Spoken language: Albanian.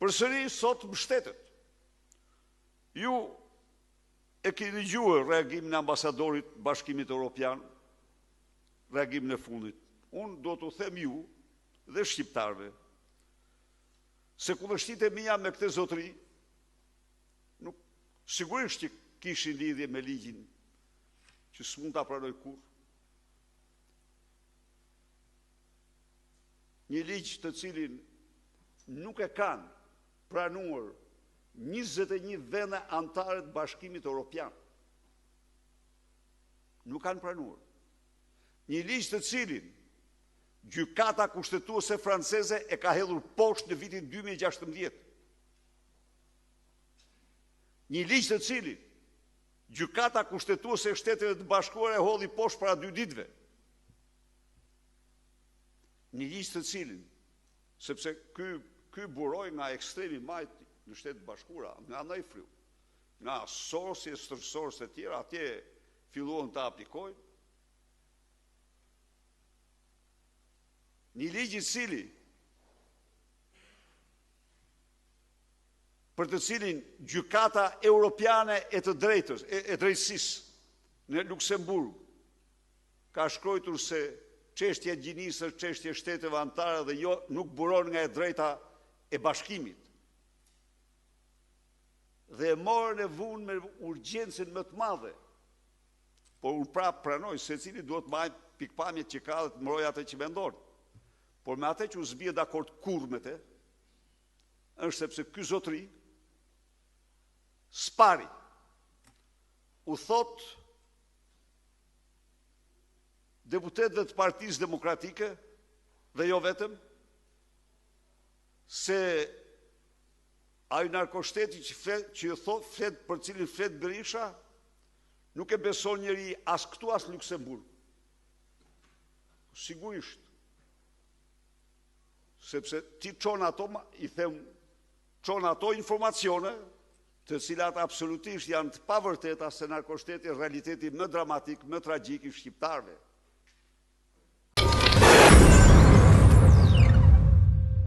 përsëri sot mbështetet. Ju e keni dëgjuar reagimin e ambasadorit Bashkimit Evropian, reagimin e fundit. Unë do t'u them ju dhe shqiptarve se kundërshtitë e mia me këtë zotëri nuk sigurisht që kishin lidhje me ligjin që s'mund ta pranoj kurrë. Një ligj të cilin nuk e kanë pranuar 21 vende anëtare të Bashkimit Evropian. Nuk kanë pranuar. Një ligj të cilin gjykata kushtetuese franceze e ka hedhur poshtë në vitin 2016. Një ligj të cilin gjykata kushtetuese e Shteteve të Bashkuara e hodhi poshtë para 2 ditëve. Një ligj të cilin, sepse ky buroi nga ekstremi majt në Shtetet e Bashkuara, nga Ndajfryu, nga Sorsi e stërsorës e tjera, atje filluan të aplikojnë. Një ligj i cili për të cilin gjykata europiane e të drejtës, e drejtësisë në Luksemburg ka shkruar se çështja e gjinisë është çështje e shteteve anëtare dhe jo nuk buron nga e drejta e bashkimit. Dhe e morën e vunë me urgjencën më të madhe. Por unë prapë pranoj se cili duhet marrë pikpamjet që ka dhe të mbrojë atë që mendon. Por me atë që u zbie dakord kurrë me te, është sepse ky zotëri spari u thot deputetëve të Partisë Demokratike dhe jo vetëm se ai narkoshteti që flet për cilin flet Berisha nuk e beson njëri as këtu as Luksemburg. Sigurisht. Sepse ti çon ato, i them, çon ato informacione të cilat absolutisht janë të pavërteta se narkoshteti është realiteti më dramatik, më tragjik i shqiptarëve.